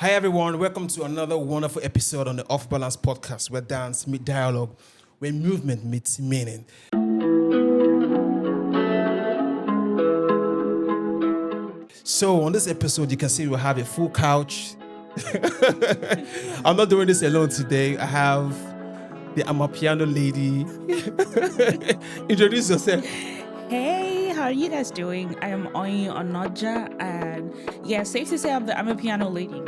Hi everyone, welcome to another wonderful episode on the Off Balance podcast where dance meets dialogue, where movement meets meaning. So on this episode, you can see we have a full couch. I'm not doing this alone today. I have the Amapiano lady. Introduce yourself. Hey, how are you guys doing? I am Oyin Onoja, and yeah, safe to say I'm a piano lady.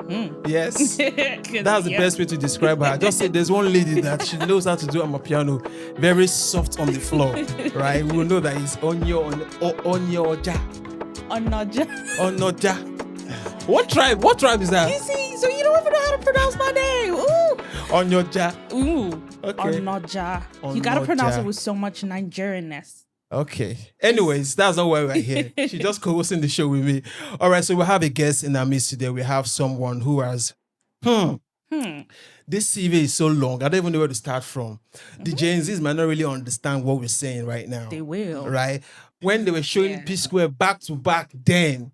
Yes, that's the best way to describe her. Just say there's one lady that she knows how to do Amapiano, very soft on the floor, right? We will know that it's Onyoja. Onoja. Onoja. What tribe? What tribe is that? You see, so you don't even know how to pronounce my name. Ooh. Onyoja. Ooh. Okay. Onoja. You gotta pronounce Onoja. it with so much Nigerianness. Okay. Anyways, that's not why we're here. She just co-hosting the show with me. All right, so we have a guest in our midst today. We have someone who has, this CV is so long. I don't even know where to start from. The Gen Zs might not really understand what we're saying right now. They will. Right? When they were showing Yeah. P Square back to back then,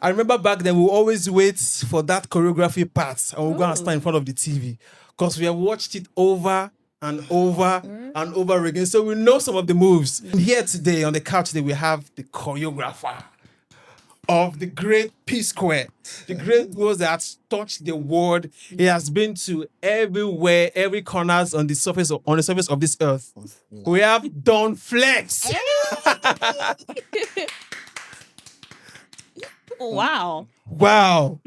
I remember back then we would always wait for that choreography part and we'll go and stand in front of the TV because we have watched it over and over and over again. So we know some of the moves. Here today on the couch today, we have the choreographer of the great P Square, the great goals that has touched the world. He has been to everywhere, every corners on the surface of this earth. We have Don Flex. Wow. Wow.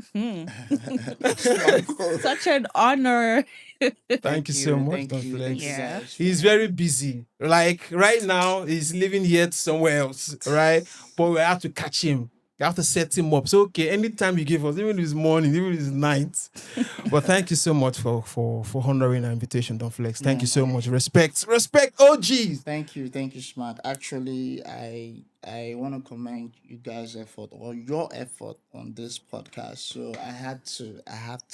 Such an honor. Thank you so much, Thank Don you. Flex. Yeah. He's very busy. Like right now, he's living here somewhere else, right? But we have to catch him. You have to set him up. So okay, anytime you give us, even if it's morning, even if it's night. But thank you so much for honoring our invitation, Don Flex. Thank you so much. Respect, OGs. Thank you, Smart. Actually, I want to commend you guys' effort or your effort on this podcast. So I have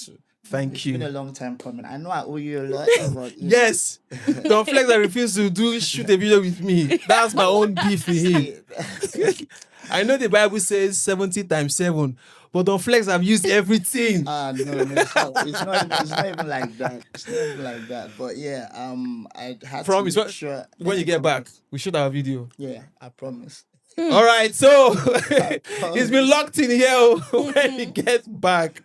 to. Thank It's you. been a long time coming. I know I owe you a lot, but Yes, Don Flex, I refuse to shoot a video with me. That's my own beef with him. I know the Bible says 70 times 7, but Don Flex, I've used everything. no, it's not even like that. It's not even like that. But yeah, I had Promise, to make sure when you get back, we should have a video. Yeah, I promise. All right, so he's been locked in here when he gets back.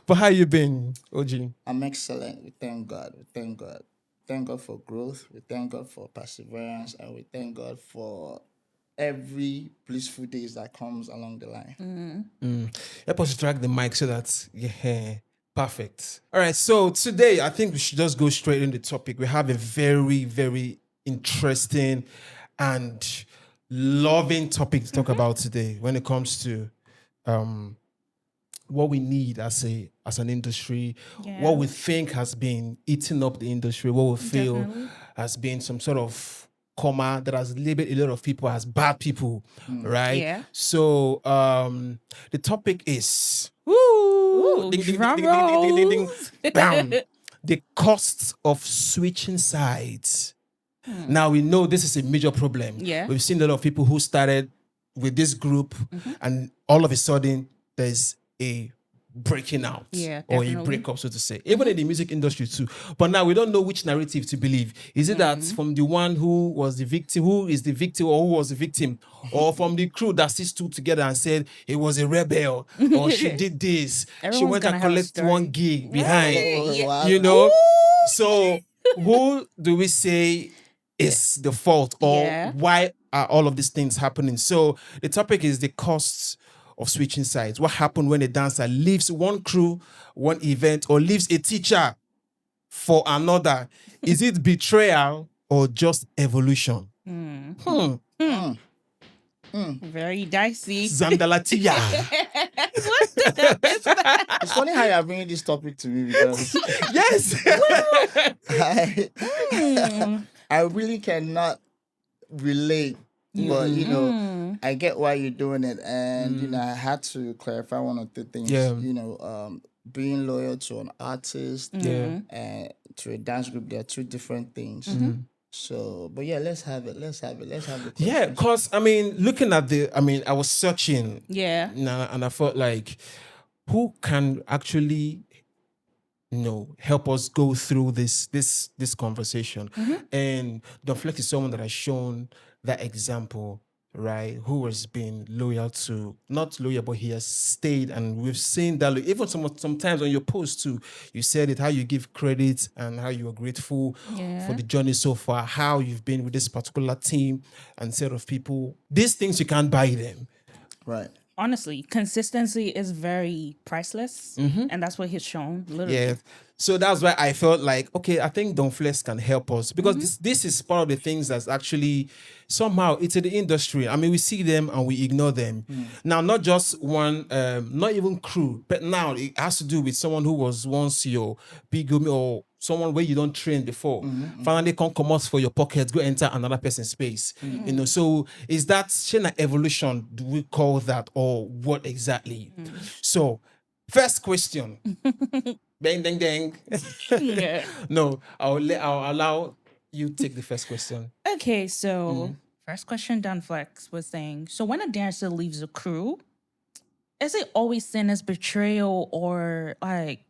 But how you been, OG? I'm excellent. We thank God. We thank God. Thank God for growth. We thank God for perseverance, and we thank God for every blissful days that comes along the line. Help us track the mic so that perfect. All right, so today I think we should just go straight into the topic. We have a very, very interesting and loving topic to talk about today when it comes to what we need as an industry, what we think has been eating up the industry, what we feel has been some sort of coma that has labeled a lot of people as bad people, right? Yeah. So the topic is Ooh, ding, ding, drum ding, ding, ding, ding, ding, ding, rolls. ding. Bam. The costs of switching sides. Now we know this is a major problem. Yeah. We've seen a lot of people who started with this group and all of a sudden there's a breaking out Yeah, or a definitely. breakup, so to say. Even in the music industry too. But now we don't know which narrative to believe. Is it that from the one who was the victim, who is the victim or who was the victim, or from the crew that still stood together and said it was a rebel or she did this, she Everyone's went gonna and have a collect story. one gig behind. Yeah. Wow. You know, so who do we say is the fault or Yeah. why are all of these things happening? So the topic is the costs of switching sides. What happened when a dancer leaves one crew, one event, or leaves a teacher for another? Is it betrayal or just evolution? Very dicey. Zandalatia. It's funny how you're bringing this topic to me because Yes. I really cannot relate, but I get why you're doing it, and I had to clarify one or two things. Yeah. Being loyal to an artist Yeah. and to a dance group, they're two different things. So, but yeah, let's have it. Let's have the Yeah, because I mean, looking at I was searching Yeah. and I felt like who can actually help us go through this conversation. And Don Flex is someone that has shown that example, right? Who has been loyal to, not loyal, but he has stayed, and we've seen that. Even sometimes on your post too, you said it, how you give credit and how you are grateful for the journey so far, how you've been with this particular team and set of people. These things you can't buy them. Right. Honestly, consistency is very priceless, and that's what he's shown. Literally. Yeah. So that's why I felt like, okay, I think Don Flex can help us, because this is part of the things that's actually somehow it's in the industry. I mean, we see them and we ignore them. Now, not just one, not even crew, but now it has to do with someone who was once your big homie or someone where you don't train before. Finally, come out for your pocket, go enter another person's space. So is that Shana evolution? Do we call that, or what exactly? So, first question. Bang, dang, dang. Yeah. No, I'll allow you take the first question. Okay, so first question, Dan Flex was saying, so when a dancer leaves a crew, is it always seen as betrayal, or like,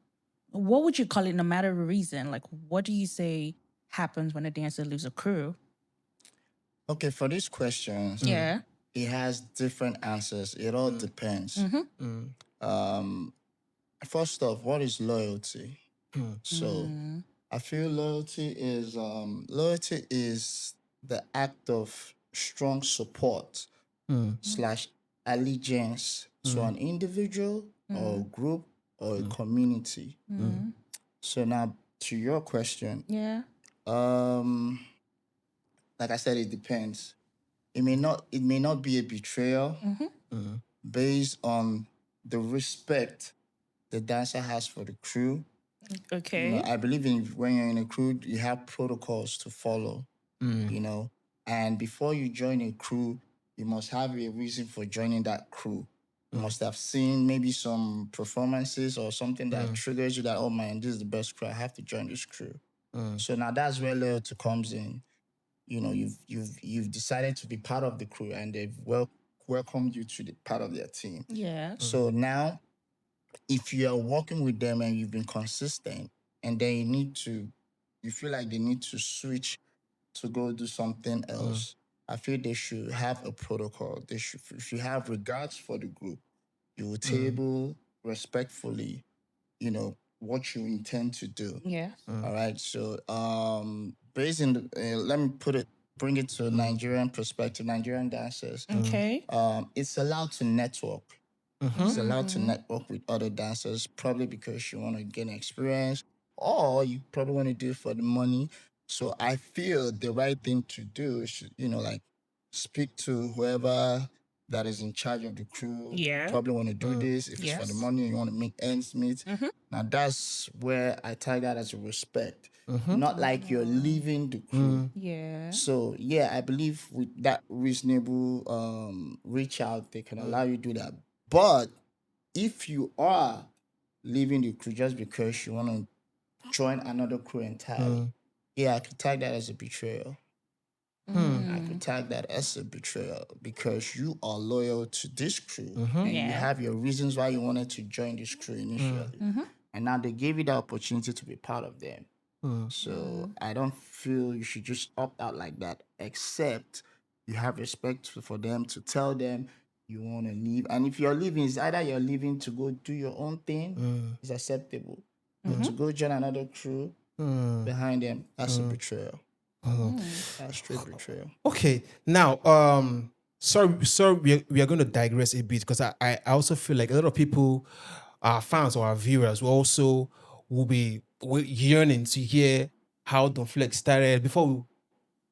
what would you call it, no matter the reason? Like, what do you say happens when a dancer leaves a crew? Okay, for these questions, Yeah. it has different answers. It all depends. First off, what is loyalty? So I feel loyalty is the act of strong support slash allegiance to an individual or group or a community. So now to your question, Yeah. like I said, it depends. It may not be a betrayal based on the respect the dancer has for the crew. Okay. I believe in when you're in a crew, you have protocols to follow. And before you join a crew, you must have a reason for joining that crew. You must have seen maybe some performances or something that triggers you that, oh man, this is the best crew. I have to join this crew. So now that's where loyalty comes in. You've decided to be part of the crew, and they've welcomed you to the part of their team. Yeah. So now, if you are working with them and you've been consistent, and then you feel like they need to switch to go do something else, I feel they should have a protocol. If you have regards for the group, you will table respectfully, what you intend to do. Yeah. All right. So, based in let me bring it to Nigerian perspective, Nigerian dancers. Okay. It's allowed to network. It's allowed to network with other dancers, probably because you want to gain experience, or you probably want to do it for the money. So I feel the right thing to do is, like, speak to whoever that is in charge of the crew. Yeah. Probably want to do this. If it's for the Yes. money, you want to make ends meet. Now that's where I tie that as a respect. Not like you're leaving the crew. Yeah. So yeah, I believe with that reasonable reach out, they can allow you to do that. But if you are leaving the crew just because you want to join another crew entirely, yeah, I could tag that as a betrayal. I could tag that as a betrayal because you are loyal to this crew and you Yeah. have your reasons why you wanted to join this crew initially. And now they gave you the opportunity to be part of them. So I don't feel you should just opt out like that, except you have respect for them to tell them you want to leave. And if you're leaving, it's either you're leaving to go do your own thing, it's acceptable. But to go join another crew behind them, that's a betrayal. That's straight betrayal. Okay, now sorry, we are going to digress a bit, because I also feel like a lot of people, our fans or our viewers, will be yearning to hear how Don Flex started before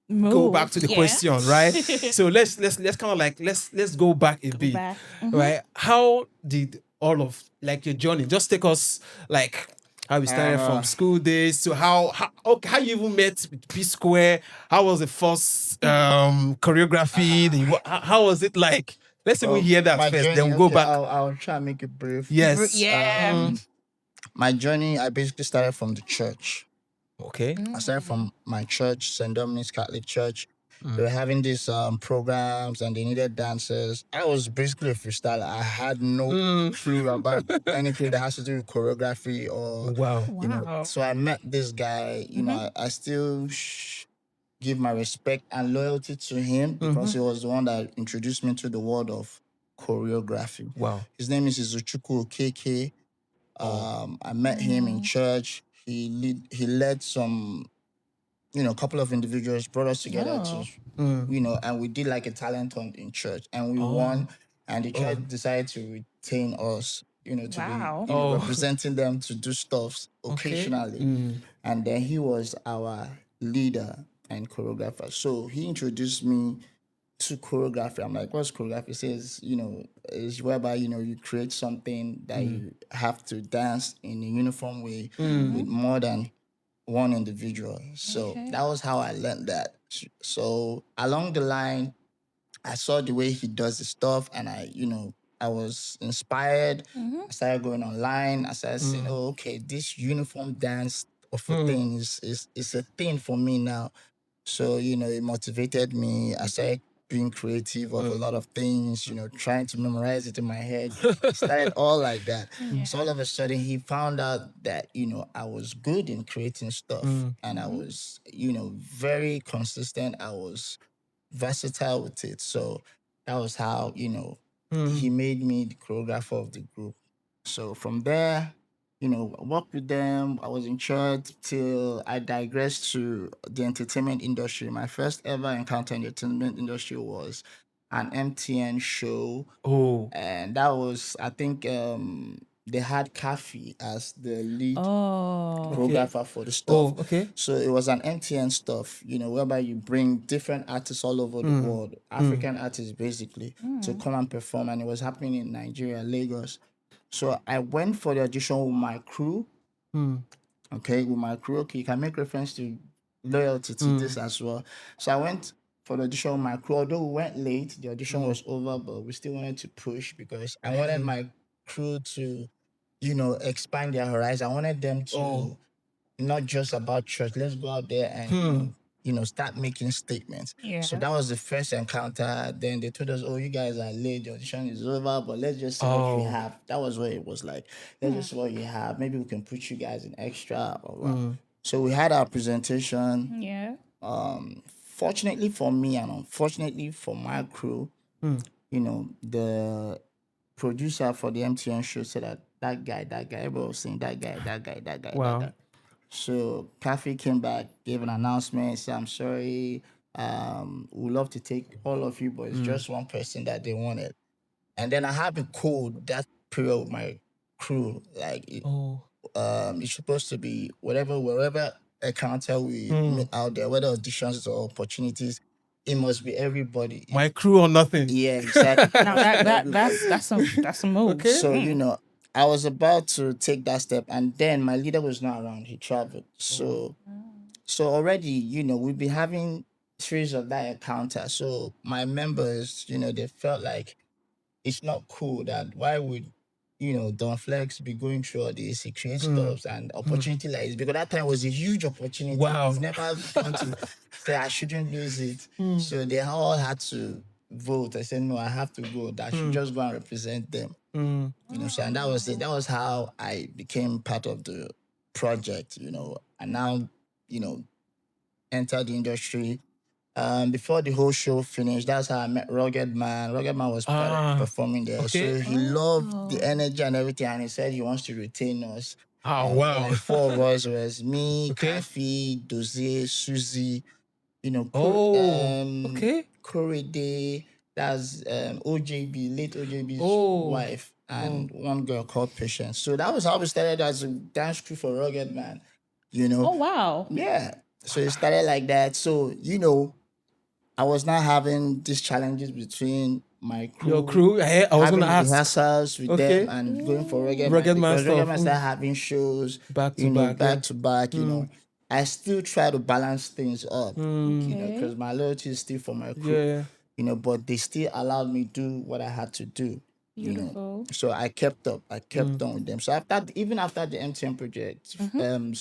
we go back to the question, right? So let's kind of like let's go back a bit, back. right? How did all of like your journey? Just take us like how we started from school days to how how you even met with P Square. How was the first choreography? How was it like? Let's even hear that My first, journey, then we'll go okay, back. I'll try and make it brief. Yes. Yeah. My journey, I basically started from the church. Okay. I started from my church, St. Dominic's Catholic Church. They were having these programs and they needed dancers. I was basically a freestyler. I had no clue about anything that has to do with choreography or Wow. you know. Wow. So I met this guy. You know, I still give my respect and loyalty to him because he was the one that introduced me to the world of choreography. Wow. His name is Izuchukwu Okeke. I met him in church. He led some, a couple of individuals brought us together to, and we did like a talent hunt in church and we won. And the church decided to retain us, to be, Wow. representing them to do stuffs occasionally. And then he was our leader and choreographer. So he introduced me to choreography. I'm like, what's choreography? He says, is whereby, you create something that you have to dance in a uniform way with more than one individual. So that was how I learned that. So along the line, I saw the way he does the stuff and I was inspired. I started going online. I started saying, oh, okay, this uniform dance of a thing is a thing for me now. So, it motivated me. I started being creative of a lot of things, trying to memorize it in my head. It started all like that. So all of a sudden he found out that, I was good in creating stuff and I was, very consistent. I was versatile with it. So that was how, he made me the choreographer of the group. So from there, I worked with them. I was in church till I digressed to the entertainment industry. My first ever encounter in the entertainment industry was an MTN show. Oh. And that was, I think, they had Kafi as the lead Oh. choreographer for the stuff. Oh, okay. So it was an MTN stuff, whereby you bring different artists all over the world, African artists basically, to come and perform. And it was happening in Nigeria, Lagos. So I went for the audition with my crew. Okay, with my crew. Okay, you can make reference to loyalty to this as well. So I went for the audition with my crew. Although we went late, the audition was over, but we still wanted to push because I wanted my crew to, expand their horizon. I wanted them to not just about church. Let's go out there and start making statements. Yeah. So that was the first encounter. Then they told us, "Oh, you guys are late. The audition is over, but let's just see what we have." That was what it was like. Let's just see what you have. Maybe we can put you guys in extra. Or what. So we had our presentation. Yeah. Fortunately for me and unfortunately for my crew, the producer for the MTN show said that guy, everybody was saying that guy, that guy, that guy, Wow. that guy. So Kathy came back, gave an announcement, said, I'm sorry, we'd love to take all of you, but it's just one person that they wanted. And then I have a code that period with my crew. Like, it's supposed to be wherever encounter we meet out there, whether auditions or opportunities, it must be everybody. My crew or nothing. Yeah, exactly. Now that's a move. Okay. So, I was about to take that step and then my leader was not around. He traveled. So already, we've been having series of that encounter. So my members, they felt like it's not cool that why would Don Flex be going through all this, he creates stuff and opportunity like this because that time was a huge opportunity. Wow. I've never want to say I shouldn't lose it. So they all had to vote. I said no, I have to go. That I should just go and represent them. So and that was it. That was how I became part of the project, and now, entered the industry. Before the whole show finished, that's how I met Rugged Man. Rugged Man was performing there. Okay. So he loved the energy and everything, and he said he wants to retain us. Oh, wow. Like 4 of us was me, Okay. Kafi, Dozie, Susie, Okay. Korede, that's OJB, late OJB's wife, and one girl called Patience. So that was how we started as a dance crew for Rugged Man, Oh wow. Yeah. So it started like that. So, I was not having these challenges between my crew. Your crew. I was having gonna ask. rehearsals with Okay. them and going for Rugged Rugged Man Man because Rugged stuff. Man started having shows Back to back, back yeah. to back. I still try to balance things up, Okay. because my loyalty is still for my crew. Yeah. But they still allowed me do what I had to do. Beautiful. So I kept up. I kept on with them. So even after the MTN project,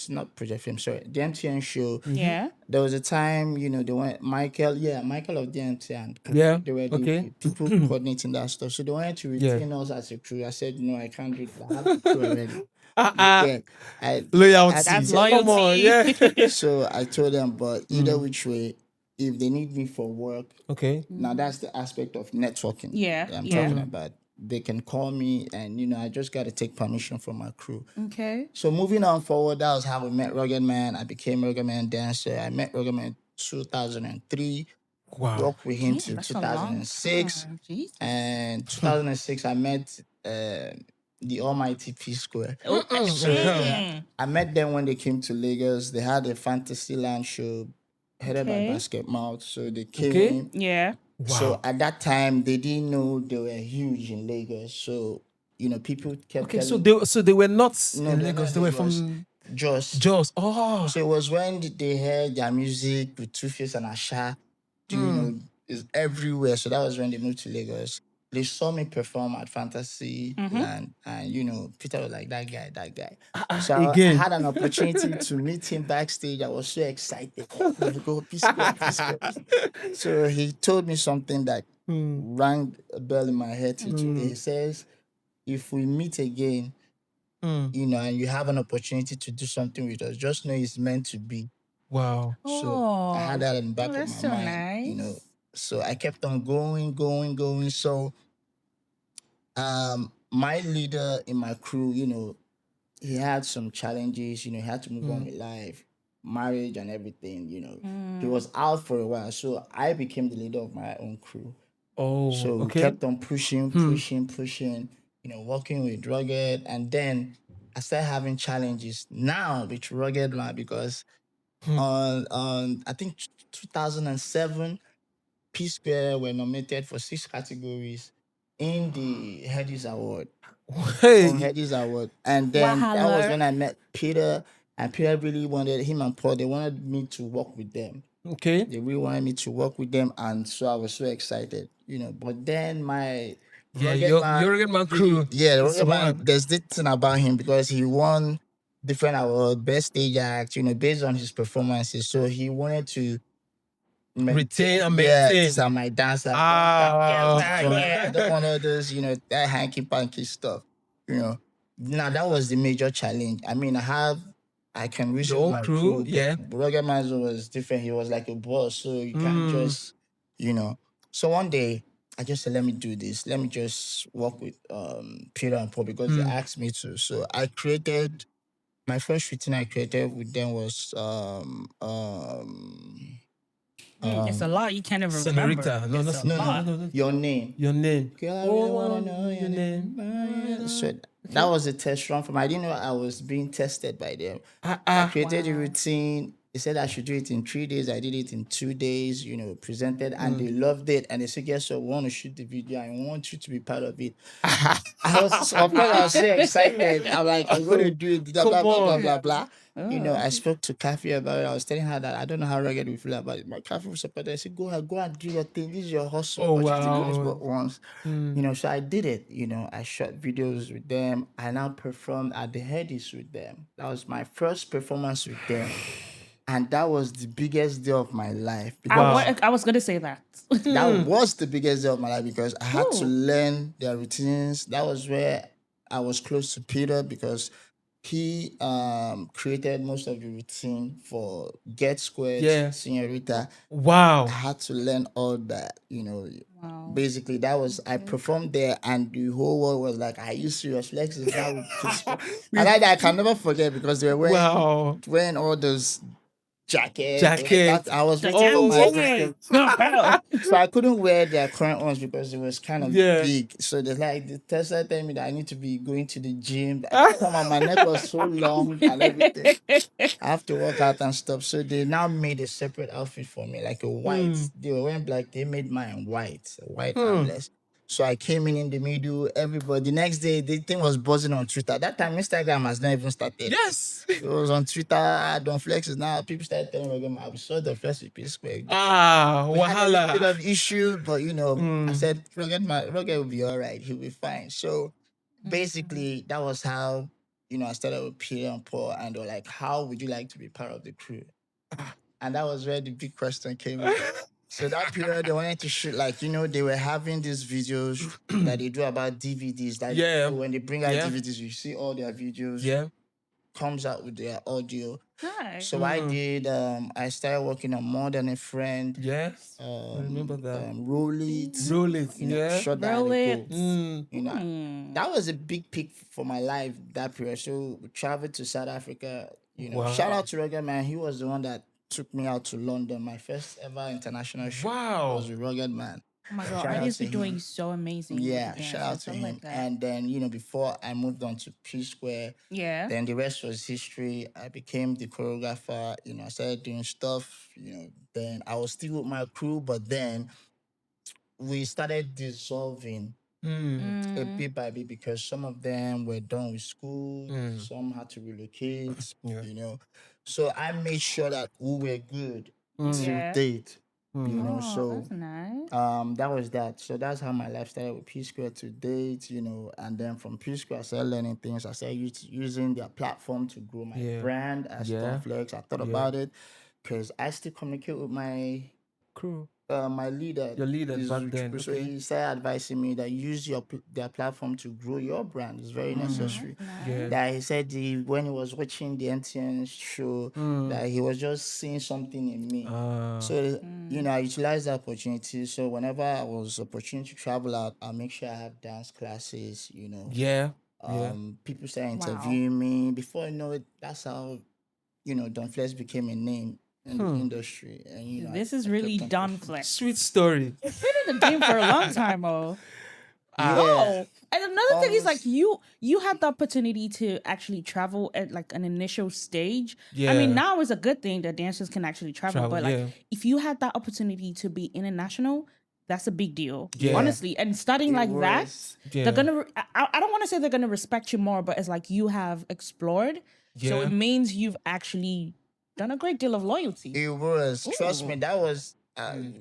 not project film, sorry, the MTN show, Yeah. there was a time, they went Michael of the MTN. Yeah. They were the Okay. people coordinating that stuff. So they wanted to Yeah. retain us as a crew. I said, no, I can't do it. I have a crew already. Uh-uh. Yeah. I Loyalty. That's said, Come on, loyalty. yeah. so I told them, but either which way, if they need me for work, Okay. now that's the aspect of networking Yeah, that I'm yeah. talking about. They can call me, and I just got to take permission from my crew. Okay. So moving on forward, that was how we met Rugged Man. I became Rugged Man dancer. I met Rugged Man 2003. Wow. Worked with him Damn, till that's a long 2006. time. Jesus. And 2006, I met the almighty P Square. Oh, I met them when they came to Lagos. They had a Fantasyland show headed by Okay. Basket Mouth. So they came Okay. in. Yeah. So Wow. at that time, they didn't know they were huge in Lagos. So, people kept Okay, telling so they were not No, in they're Lagos. not They were Lagos. from Jos. Jos. Oh. So it was when they heard their music with Two Face and Asha, is everywhere. So that was when they moved to Lagos. They saw me perform at Fantasy Land, and Peter was like, that guy. So I Again. had an opportunity to meet him backstage. I was so excited. Oh my God, P Square, P Square. So he told me something that rang a bell in my head till today. He says, if we meet again, and you have an opportunity to do something with us, just know it's meant to be. Wow. So I had that in the back of that's my so mind, nice. So I kept on going. So my leader in my crew, he had some challenges, he had to move on with life, marriage and everything, He was out for a while. So I became the leader of my own crew. Oh. So we Okay. kept on pushing, working with Rugged. And then I started having challenges now with Rugged Man because on I think 2007, P Square were nominated for 6 categories in the Headies Award. Hey. Headies Award. And then that was Wahala. when I met Peter, and Peter really wanted him and Paul, they wanted me to work with them. Okay. They really wanted me to work with them, and so I was so excited, But then my Your Rugged Man crew. the is Rugged Man, one. there's this thing about him because he won different awards, best stage act, based on his performances. So he wanted to Retain and Yeah, maintain. these are my dancers. I don't want all those, that hanky panky stuff. Now that was the major challenge. I mean, I can reason whole my crew, but yeah. Rugged Manzo was different. He was like a boss, so you can't just, So one day I just said, let me do this. Let me just work with Peter and Paul because they asked me to. So I created my first routine. I created with them was It's a lot you can't even remember. Senorita. No, It's that's a lot. no. Your Name. Your name. Girl, I really wanna know your name. So that was a test run from. I didn't know I was being tested by them. I created a routine. They said I should do it in 3 days. I did it in 2 days. Presented, and they loved it. And they said, "Guess what? We want to shoot the video, and we want you to be part of it." Of course, I was so excited. I'm like, I'm going to do it. Blah blah blah blah blah. I spoke to Kathy about it. I was telling her that I don't know how rugged we feel about it. My Kathy was supported. I said, go and do your thing. This is your hustle. Oh, But you wow. can work once. So I did it. I shot videos with them. I now performed at the Headies with them. That was my first performance with them. And that was the biggest day of my life. Because I was going to say that. that was the biggest day of my life because I had to learn their routines. That was where I was close to Peter because he created most of the routine for Get Squared, Yeah. Senorita. Wow. I had to learn all that, Wow. Basically, that was I performed there, and the whole world was like, "Are you serious? Lex is now with Peter." And I can never forget because they were wearing all those jackets. I was waiting for my so I couldn't wear their current ones because it was kind of big. So the Tesla told me that I need to be going to the gym. Come on, my neck was so long and everything. I have to work out and stuff. So they now made a separate outfit for me, like a white. They were wearing black. They made mine white armless. So I came in the middle. Everybody. The next day, the thing was buzzing on Twitter. That time, Instagram has not even started. Yes. It was on Twitter. Don Flex is now. People started telling me, I saw the first with P Square. Ah, We had a little bit wahala. of issue, but I said, Rocket will be all right. He'll be fine. So basically, that was how, I started with Peter and Paul, and they were like, how would you like to be part of the crew? And that was where the big question came in. So that period, they wanted to shoot, like, they were having these videos that they do about DVDs. Like, Yeah. when they bring out Yeah. DVDs, you see all their videos, Yeah. comes out with their audio. Nice. So I did, I started working on More Than a Friend. Yes. I remember that. Roll It. Roll it. Yeah. Short Roll it. that was a big peak for my life that period. So we traveled to South Africa. Wow. Shout out to Rugged Man. He was the one that took me out to London. My first ever international show Wow. was with Rugged Man. Oh my God, Shout out artists to be doing him. so amazing. with Yeah, the shout dance out and to stuff him. like that. And then, before I moved on to P Square, Yeah. then the rest was history. I became the choreographer. I started doing stuff. Then I was still with my crew, but then we started dissolving a bit by bit because some of them were done with school, some had to relocate, Yeah. So I made sure that we were good to Yeah. date, Oh, so that's nice. that was that. So that's how my life started with P Square to date, and then from P Square I started learning things. I started using their platform to grow my Yeah. brand as Yeah. Flex. I thought Yeah. about it because I still communicate with my Crew. my leader. Your leader is back then, Uchuku. So okay. he started advising me that use their platform to grow your brand. It's very necessary. Yeah. That he said when he was watching the NTN show, that he was just seeing something in me. So I utilized the opportunity. So whenever I was opportunity to travel out, I make sure I have dance classes. Yeah. People start interviewing me. Before I know it, that's how Don Flex became a name in the industry. And This I is really kept on Don pushing. Flex. Sweet story. Been in the game for a long time, oh. Yeah. Oh, and another thing is like Almost. you had the opportunity to actually travel at like an initial stage. I Yeah. mean, now is a good thing that dancers can actually travel, Travel, but like yeah. if you had that opportunity to be international, that's a big deal, Yeah. honestly. And starting It like that, was. Yeah. they're gonna. I don't want to say they're gonna respect you more, but it's like you have explored, so Yeah. it means you've actually done a great deal of loyalty. It was. Trust me, Ooh. that was.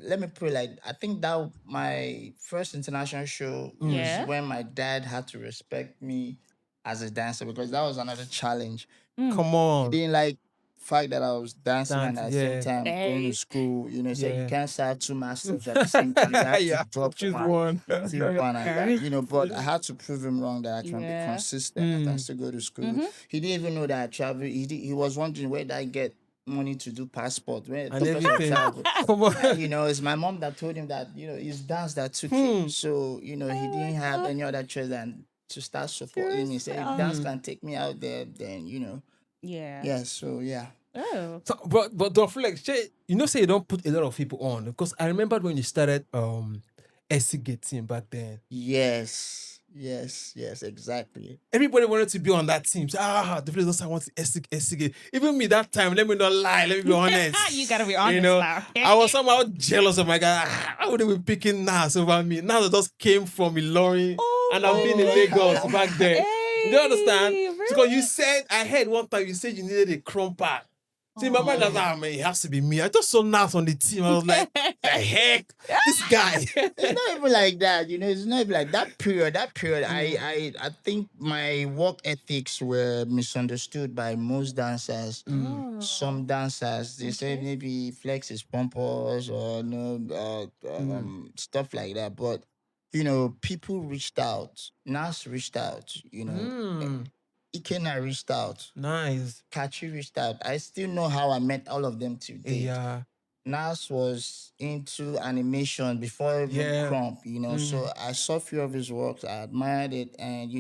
Let me put it like I think that my first international show was Yeah. when my dad had to respect me as a dancer because that was another challenge. Come He on. didn't like fact that I was dancing and at the same Yeah. time going Hey. to school. So you Yeah. can't serve two masters at the same time. You have Yeah. to drop Choose one. one. See one and Okay. that, but I had to prove him wrong that I can Yeah. be consistent. I still go to school. He didn't even know that I travel. He was wondering where did I get money to do passport. Where And the first everything. travel. Come on. It's my mom that told him that it's dance that took him. So he didn't have any other choice than to start supporting me. Say if dance can take me out there, then Yeah. yeah. So yeah. Oh. So, but don't flex. Say you don't put a lot of people on because I remember when you started SC team back then. Yes, exactly. Everybody wanted to be on that team. So, the place doesn't want to SC. Even me that time, let me not lie, let me be honest. You gotta be honest now. I was somehow jealous of my guy. How would they be picking Nas over me? Nas just came from Ilorin and I've been in Lagos back then. Do you understand? Hey, Because you said, I heard one time you said you needed a crumper. See, my mind was like, man, it has to be me. I just saw Nas on the team. I was like, the heck? This guy. It's not even like that, It's not even like that period. I think my work ethics were misunderstood by most dancers. Some dancers they say maybe flex is pompous or stuff like that. But people reached out. Nas reached out. Ikena reached out. Nice. Kachi reached out. I still know how I met all of them today. Yeah. Nas was into animation before even Crump, So I saw a few of his works, I admired it, and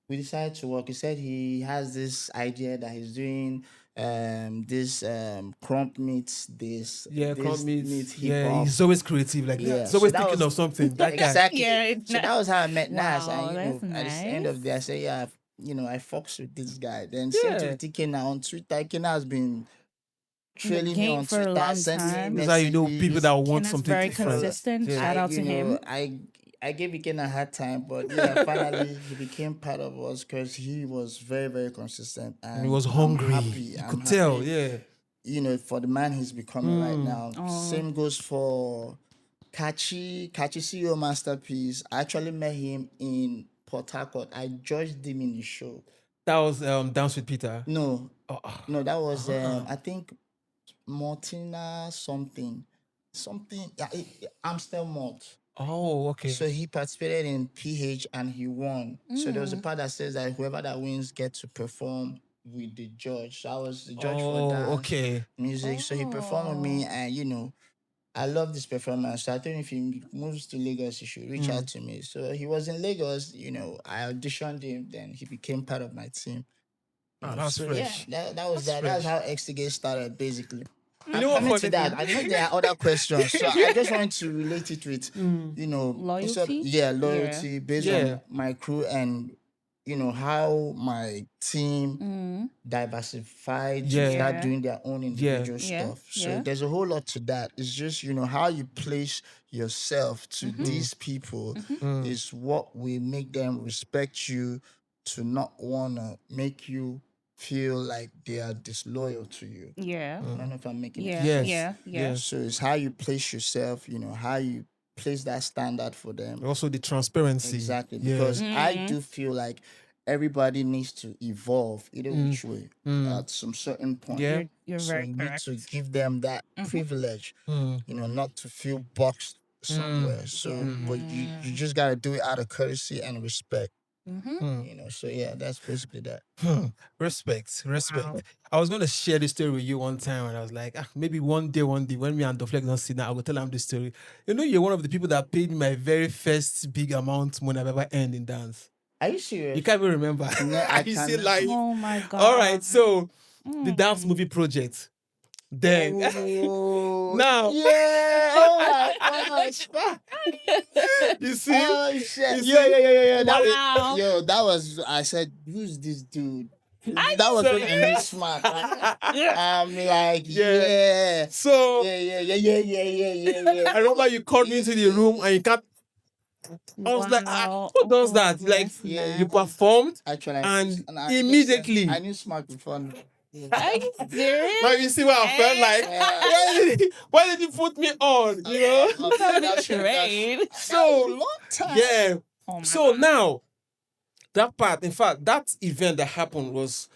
we decided to work. He said he has this idea that he's doing this Crump meets this, Crump meets hip Yeah, hop. he's always creative like that. Yeah, He's always so that thinking was- of something. That guy. Exactly. Yeah, So that was how I met Nas, Wow, and that's at the end of the day, I say, yeah, I fucks with this guy. Then same to Ikena on Twitter. Ikena has been trailing me game on for a Twitter, long sending me time. That's how you know messages. people that want Kenna's something very different. consistent. Yeah. Shout out to him. I gave Iken a hard time, but yeah, finally he became part of us because he was very, very consistent, And he and was I'm hungry. happy. You I'm could tell, happy. yeah. For the man he's becoming right now. Oh. Same goes for Kachi CEO Masterpiece. I actually met him in Port Harcourt. I judged him in the show. That was Dance with Peter. No, Oh, no, that was I think Martina something. Yeah, Amstel Malt. oh, okay. So he participated in PH and he won. So there was a part that says that whoever that wins gets to perform with the judge. So I was the judge for Oh, dance okay. music. So he performed with me, and I love this performance. So I told him if he moves to Lagos, he should reach out to me. So he was in Lagos. I auditioned him. Then he became part of my team. Oh, that's So fresh. yeah, that was That's that. That's fresh. how XTGate started, basically. You know what Coming to funny that, I thing? know there are other questions, so I just want to relate it with, Loyalty? loyalty based Yeah. on my crew and how my team Mm. diversified to Yeah. start Yeah. doing their own individual Yeah. stuff. So Yeah. there's a whole lot to that. It's just how you place yourself to Mm-hmm. these people Mm. is what will make them respect you, to not wanna make you feel like they are disloyal to you. Yeah. I don't know if I'm making it Yeah. sense. Yes. Yeah. Yeah. Yes. So it's how you place yourself, how you place that standard for them. Also the transparency. Exactly. Yeah. Because I do feel like everybody needs to evolve either which way at some certain point. Yeah. You're So very you need correct. to give them that privilege, not to feel boxed somewhere. So but you just gotta do it out of courtesy and respect. So yeah, that's basically that. Respect. I was going to share this story with you one time, and I was like, maybe one day when me and Doflex don't sit down, I will tell him this story. You're one of the people that paid me my very first big amount money I've ever earned in dance. Are you serious? You can't even remember. No, I You see, cannot. like, Oh my god. all right, so the dance movie project. Then Oh, now, yeah. Oh my gosh. you see, Oh shit. You Yeah. Wow. That was. I said, who's this dude? I That was so- when I knew smart. I'm like, Yeah. yeah. so Yeah. I remember you called me into the room and you can't. I was like, Wow. who does that? Oh, Like, that's Yeah, you nice. performed, Actually, and I- immediately. I knew smart before. Are you serious? Now you see what I felt like. Why did you put me on? That's Trade. so long time. Yeah. Oh my So god. now that part, in fact, that event that happened was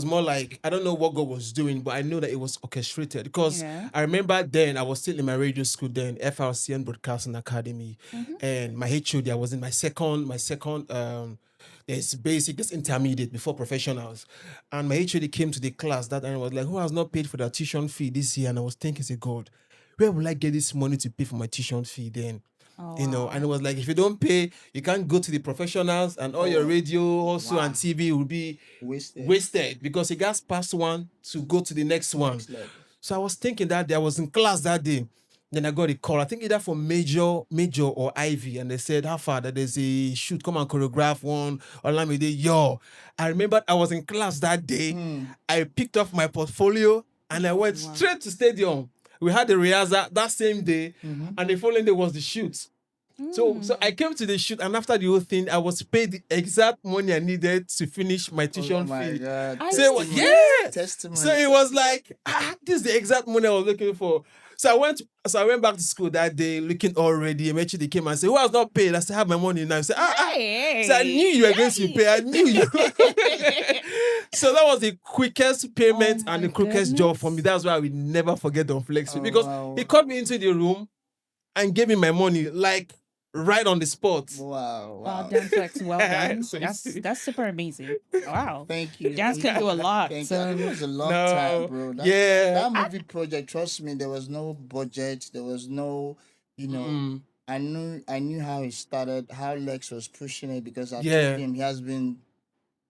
more like, I don't know what God was doing, but I know that it was orchestrated because Yeah. I remember then I was still in my radio school then, FRCN Broadcasting Academy, and my HOD, I was in my second there's basic, there's intermediate before professionals, and my HOD came to the class that and was like, who has not paid for their tuition fee this year? And I was thinking, say, God, where will I get this money to pay for my tuition fee then? Oh, And it was like, if you don't pay, you can't go to the professionals, and all your radio also and TV will be wasted because it got past one to go to the next one. So I was thinking that day, I was in class that day. Then I got a call, I think either from Major or Ivy, and they said, how far that there's a shoot, come and choreograph one. Olamide, yo. I remember I was in class that day. I picked up my portfolio and I went straight to stadium. We had the rehearsal that same day, and the following day was the shoot. So I came to the shoot, and after the whole thing, I was paid the exact money I needed to finish my tuition fee. God. So it was, yeah. Testimony. So it was like, this is the exact money I was looking for. So I went back to school that day looking all ready. Eventually they came and said, who has not paid? I said, I have my money now. I said, Hey. So I knew you were going to pay. I knew you. So that was the quickest payment Oh and my the quickest job for me. That's why I will never forget Don Flex because wow. he called me into the room and gave me my money like right on the spot. Wow, Dan Flex, well done. So you That's see. that's super amazing. Wow. Thank you. Jazz can do a lot. Thank So you. It was a long No. time, bro. Yeah. That movie project, trust me, there was no budget. There was no, I knew how it started, how Lex was pushing it because I Yeah. told him he has been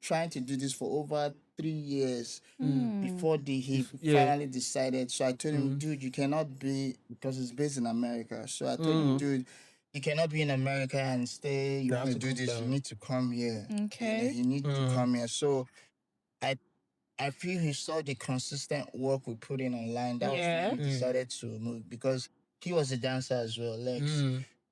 trying to do this for over 3 years before he Yeah. finally decided. So I told him, dude, you cannot be, because it's based in America. So I told him, dude, you cannot be in America and stay. You You want have to to do come this, down. you need to come here. Okay. You need to come here. So I feel he saw the consistent work we put in online. That was Yeah. when he decided to move because he was a dancer as well. Lex.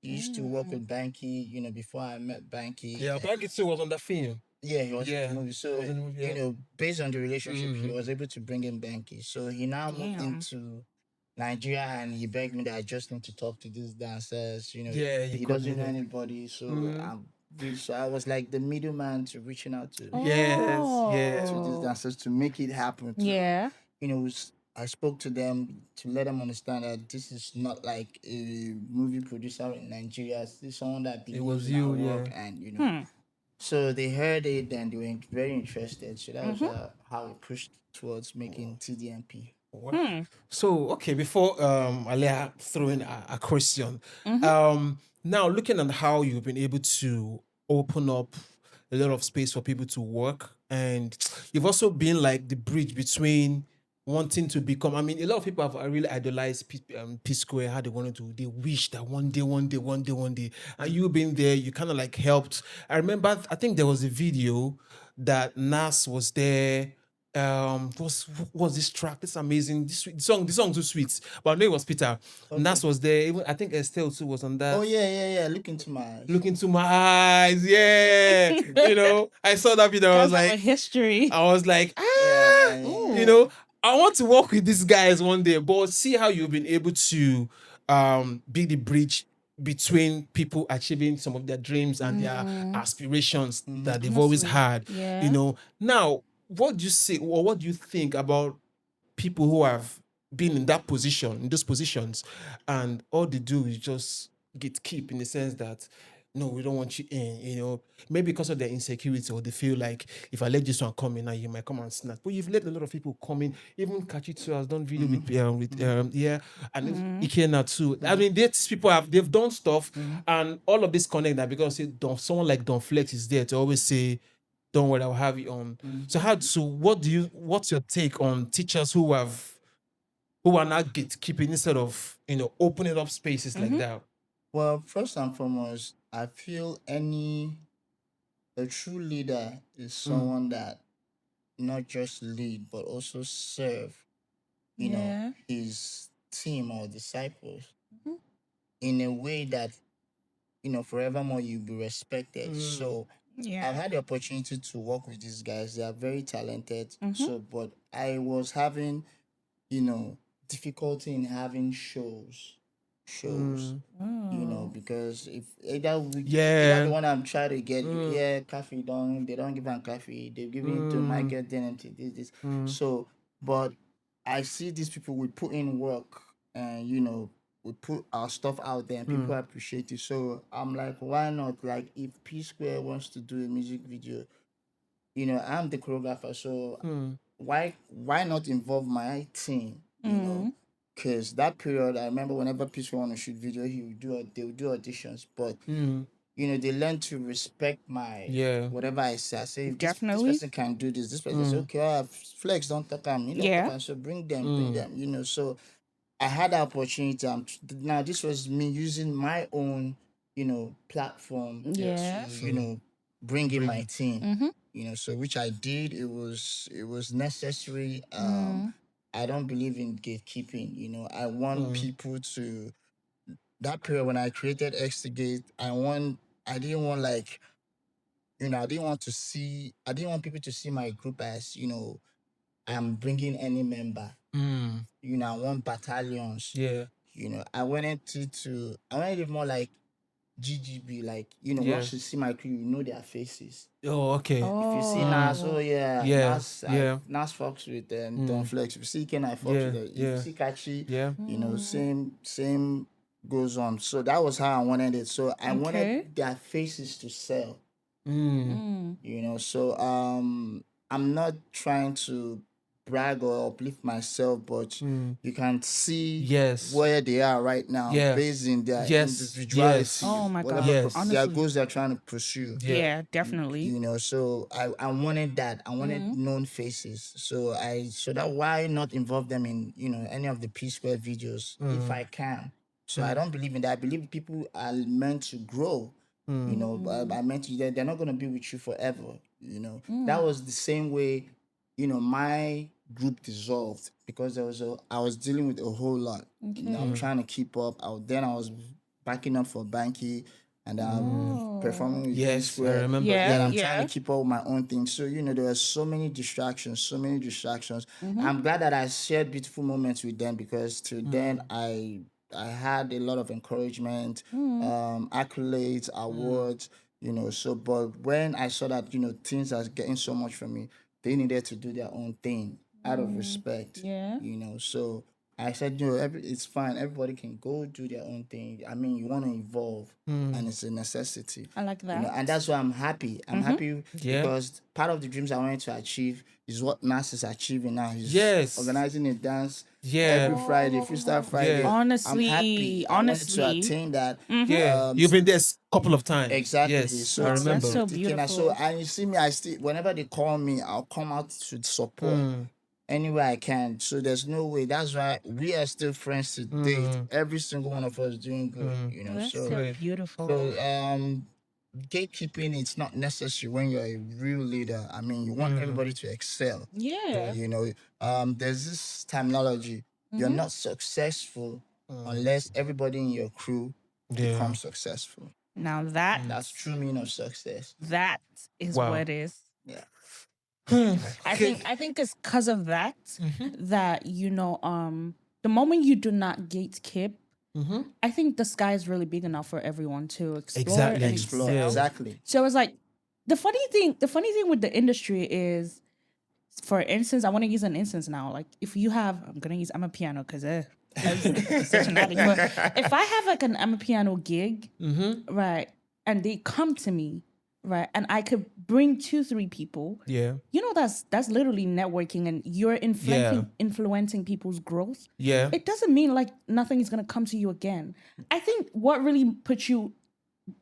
He used to work with Banky, before I met Banky. Yeah, Banky too was on the film. Yeah, he was in Yeah, the movie. So, was in the movie, yeah. based on the relationship, he was able to bring in Banky. So he now moved Damn. into Nigeria, and he begged me that I just need to talk to these dancers. Yeah, he called doesn't me know that. anybody. So so I was like the middleman to reaching out to Yes, yeah. to these Oh. dancers to make it happen. To, Yeah. I spoke to them to let them understand that this is not like a movie producer in Nigeria. This is someone that believes was in our you, work, yeah. and Hmm. so they heard it and they were very interested. So that was how we pushed towards making TDMP. Wow. So okay, before Alia throw in a question, now looking at how you've been able to open up a lot of space for people to work, and you've also been like the bridge between wanting to become. I mean, a lot of people have really idolized P Square, how they wanted to. They wish that one day, and you being there, you kind of like helped. I remember, I think there was a video that Nas was there. What was this track? This amazing. The song too sweet. But I know it was Peter. Nas was there. Even I think Estelle too was on that. Oh yeah. Look into my eyes. Look into my eyes, yeah. I saw that video. I was That's our like, history. Yeah. I want to work with these guys one day. But see how you've been able to be the bridge between people achieving some of their dreams and their aspirations that they've always had. Yeah. Now, what do you say, or what do you think about people who have been in that position, in those positions, and all they do is just get keep in the sense that no, we don't want you in, maybe because of their insecurity, or they feel like if I let this one come in now, you might come and snap. But you've let a lot of people come in, even Kachi too has done video and Ikena too. I mean, these people they've done stuff, and all of this connect that because someone like Don Flex is there to always say, don't worry, I'll have you on. So what's your take on teachers who are not gatekeeping instead of opening up spaces like that? Well, first and foremost, I feel a true leader is someone that not just lead but also serve, Yeah. his team or disciples in a way that forevermore you'll be respected. So I've Yeah. had the opportunity to work with these guys. They are very talented. So, but I was having, difficulty in having shows. Because if either the one I'm trying to get, coffee they don't give them coffee. They give it to Michael Dennehy, this. So, but I see these people, we put in work, and we put our stuff out there and people appreciate it. So I'm like, why not? Like, if P Square wants to do a music video, I'm the choreographer, so why not involve my team? Because that period, I remember whenever P Square want to shoot video, they would do auditions, but they learn to respect my whatever I say. I say, if this Definitely. person can do this, this person say, okay, Flex, don't talk him, Yeah. talk him, so bring them, so I had the opportunity. Now this was me using my own, platform Yeah. to, bring in my team. So which I did. It was necessary. I don't believe in gatekeeping. I want people to, that period when I created Extigate, I didn't want like, I didn't want people to see my group as, I'm bringing any member. I want battalions. Yeah. I wanted it more like GGB, like, once you see my crew, you know their faces. Oh, okay. If you see Nas, Yeah, Nas fucks with Don Flex. If you see Ken, I fucks with them. If you see Kachi, Yeah. same goes on. So that was how I wanted it. So I Okay. wanted their faces to sell. So I'm not trying to brag or uplift myself, but you can see Yes. where they are right now, Yeah. based in their Yes. individuality, Yes. Oh my God. whatever Yes. their Honestly. goals they're trying to pursue. Yeah, definitely. So I wanted that. I wanted known faces. So that why not involve them in any of the P Square videos if I can. So I don't believe in that. I believe people are meant to grow. I meant to, they're not gonna be with you forever. That was the same way. My group dissolved because I was dealing with a whole lot. I'm trying to keep up. I was backing up for Banky, and performing with D Yes, I Square. remember. Yeah, And I'm yeah. trying to keep up with my own thing. So, there are so many distractions, so many distractions. Mm-hmm. I'm glad that I shared beautiful moments with them, because till then I had a lot of encouragement, Mm-hmm. accolades, awards, So, but when I saw that, things are getting so much from me, they needed to do their own thing out of respect, Yeah. So I said, it's fine. Everybody can go do their own thing. I mean, you want to evolve, and it's a necessity. I like that. And that's why I'm happy. I'm happy Yeah. because part of the dreams I wanted to achieve is what Nas is achieving now. He's Yes. organizing a dance Yeah. every Friday, Freestyle Friday. Yeah. I'm happy. I wanted to Honestly. attain that. Yeah. You've been there a couple of times. Exactly. Yes, So I Wow, remember. that's so 50K now. So, beautiful. and you see me, I still, whenever they call me, I'll come out to support anywhere I can. So there's no way. That's why we are still friends to date. Every single one of us doing good. That's So so beautiful. gatekeeping, it's not necessary when you're a real leader. I mean, you want everybody to excel. Yeah. There's this terminology. You're not successful unless everybody in your crew becomes successful. Now that That's true meaning of success. that is Wow. what is. Yeah. I think it's because of that that the moment you do not gatekeep, I think the sky is really big enough for everyone to explore Exactly. and Explore. excel. Exactly. So it's like the funny thing with the industry is, for instance, I want to use an instance now. Like if you have, I'm a piano because such an addict. But if I have like I'm a piano gig, right, and they come to me, right, and I could bring 2-3 people, Yeah. that's literally networking, and you're influencing people's growth. Yeah. It doesn't mean like nothing is gonna come to you again. I think what really puts you,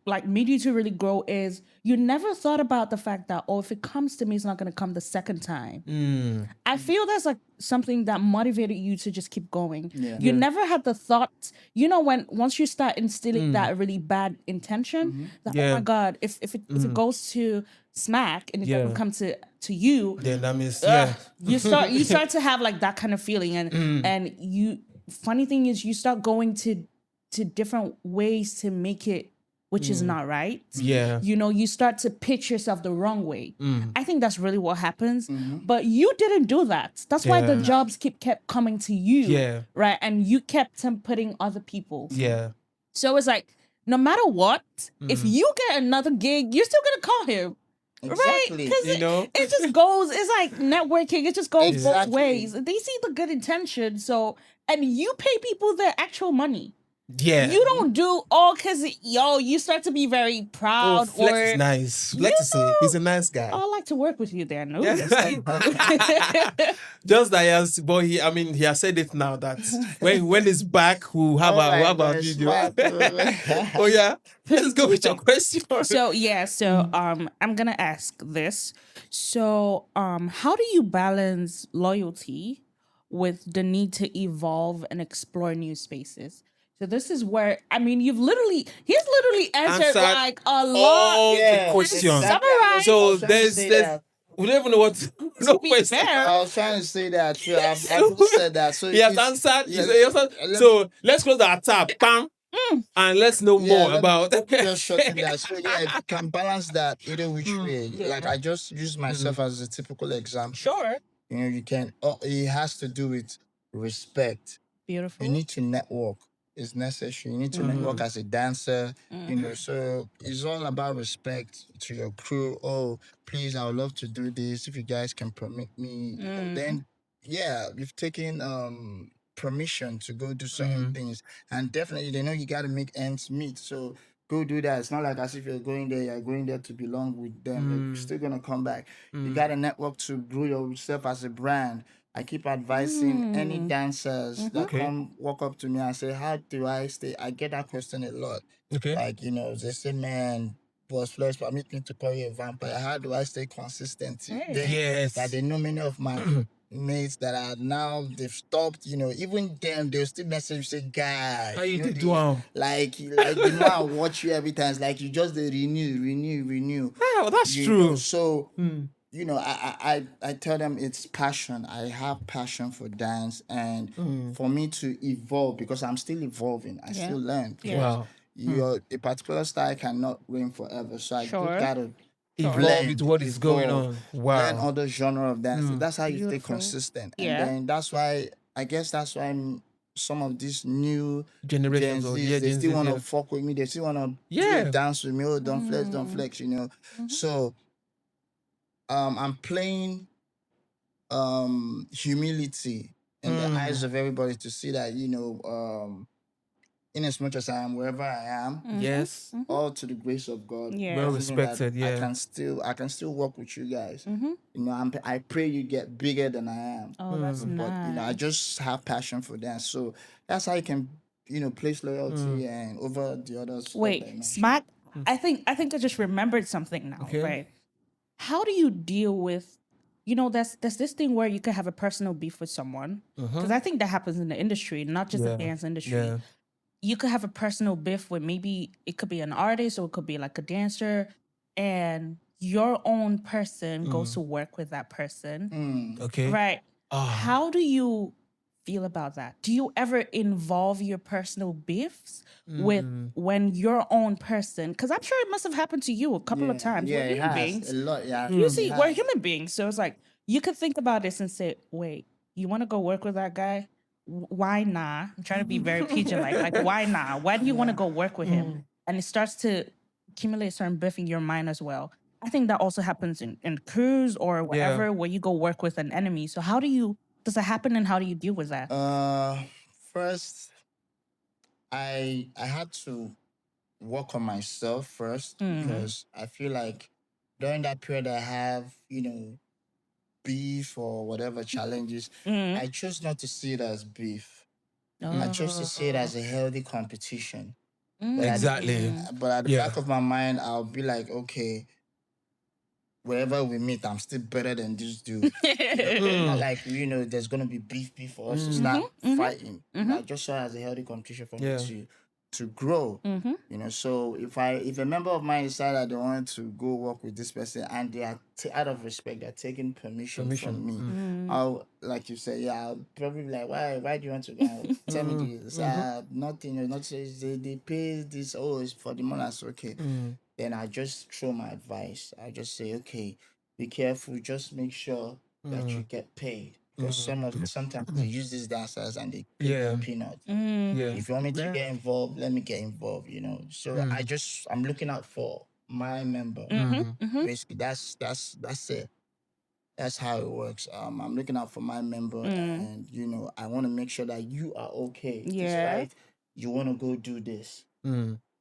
like, made you to really grow is you never thought about the fact that, if it comes to me, it's not going to come the second time. I feel that's like something that motivated you to just keep going. You never had the thought, once you start instilling that really bad intention, that, oh my God, if it goes to smack and it doesn't come to you, Then that means you start to have like that kind of feeling, and you, funny thing is, you start going to different ways to make it, which is not right. Yeah. You start to pitch yourself the wrong way. I think that's really what happens. But you didn't do that. That's why the jobs kept coming to you. Yeah. Right. And you kept putting other people. Yeah. So it's like, no matter what, if you get another gig, you're still gonna call him. Exactly. Right? Because it just goes, it's like networking, it just goes both ways. They see the good intention, and you pay people their actual money. Yeah. You don't do all because you start to be very proud. Flex or is nice. Flex is he's a nice guy. I like to work with you there. No, Just that he has said it now that when it's back, we'll have a video. Oh yeah, let's go with your question. So I'm gonna ask this. So how do you balance loyalty with the need to evolve and explore new spaces? So this is where, he's literally answered like a lot. All the questions. Summarize. So there's we don't even know what no be question. fair. I was trying to say that. Too. I've said that. So He has answered. So let's close our tab. Bam. And let's know more about just shorten that. So if you can balance that either which way. Like I just use myself as a typical example. Sure. You can. It has to do with respect. Beautiful. You need to network. Is necessary. You need to network as a dancer, so it's all about respect to your crew. Oh, please, I would love to do this. If you guys can permit me, then you've taken permission to go do certain things. And definitely they know you gotta make ends meet. So go do that. It's not like as if you're going there to belong with them. You're still gonna come back. You gotta network to grow yourself as a brand. I keep advising any dancers that come walk up to me and say, how do I stay? I get that question a lot. Okay. Like, they say, man, Boss Flex, permit me to call you a vampire. How do I stay consistent? Yes. That they know many of my mates that are now, they've stopped, even them, they'll still message, say, guy. How you do? Like, I watch you every time. It's like you just renew. Oh, that's true. So... I tell them it's passion. I have passion for dance, and for me to evolve, because I'm still evolving. I still learn. Wow. Your a particular style cannot reign forever. So I just Sure. gotta Evolve with what is going evolve, on. learn Wow. other genre of dance. That's how you stay Beautiful. consistent. And Yeah. then that's why I guess that's why some of these new Gen Generations or Zs, they Gen still Zs, want to yeah. fuck with me. They still want to Yeah. dance with me. Oh, don't flex, So I'm playing humility in the eyes of everybody to see that, in as much as I am wherever I am, Yes. all to the grace of God. Yeah. Well doesn't mean that respected, yeah. I can still work with you guys. I pray you get bigger than I am. Oh, that's But nice. I just have passion for dance. So that's how you can, place loyalty and over the other stuff that you Wait, mentioned. Smack. I think I just remembered something now. Okay. Right? How do you deal with, there's this thing where you could have a personal beef with someone, because I think that happens in the industry, not just the dance industry. Yeah. You could have a personal beef with, maybe it could be an artist or it could be like a dancer, and your own person goes to work with that person, Okay. right? Ah. How do you feel about that? Do you ever involve your personal beefs with when your own person? Because I'm sure it must have happened to you a couple of times. Yeah, We're it human has beings. a lot. Yeah, You see, we're human beings, so it's like you could think about this and say, "Wait, you want to go work with that guy? Why not?" I'm trying to be very PG, like why not? Why do you want to go work with him? And it starts to accumulate certain beef in your mind as well. I think that also happens in crews or whatever, where you go work with an enemy. So how does that happen, and how do you deal with that? First, I had to work on myself first because I feel like during that period I have, beef or whatever challenges, I chose not to see it as beef. I chose to see it as a healthy competition. Exactly. But at the Yeah. back of my mind, I'll be like, okay, wherever we meet, I'm still better than this dude. Not like, there's gonna be beef for us to start fighting. I just saw it as a healthy competition for Yeah. me to grow. So if a member of mine decided they wanted to go work with this person and they are out of respect, they're taking permission from me. I'll, like you say, I'll probably be like, why do you want to go? Tell me this. Nothing, not say they pay this, it's for the money, that's okay. Then I just throw my advice. I just say, okay, be careful. Just make sure that you get paid. Because sometimes they use these dancers and they pay them peanuts. Yeah. If you want me to get involved, let me get involved. So I'm looking out for my member. Basically, that's it. That's how it works. I'm looking out for my member, and I want to make sure that you are okay. Yeah. Right? You want to go do this.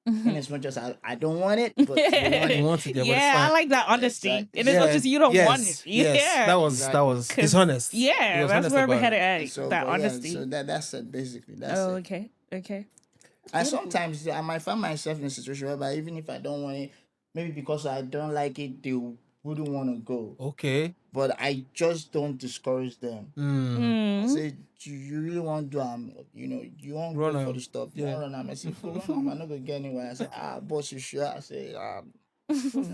And as much as I don't want it, but you want You it. want it, yeah, but it's Yeah, I fine. like that honesty. Exactly. And as much as you don't want it. Yes. Yeah. That was it's honest. He Yeah, was that's honest where we're about headed it. at. So, that but honesty. so that's it basically. That's Oh, it. okay. And sometimes I might find myself in a situation whereby even if I don't want it, maybe because I don't like it, they wouldn't want to go. Okay. But I just don't discourage them. I say, you really want to you want to go for the stuff. You want to run. I say, for run, I'm not gonna get anywhere. I say, boss, you sure? I say,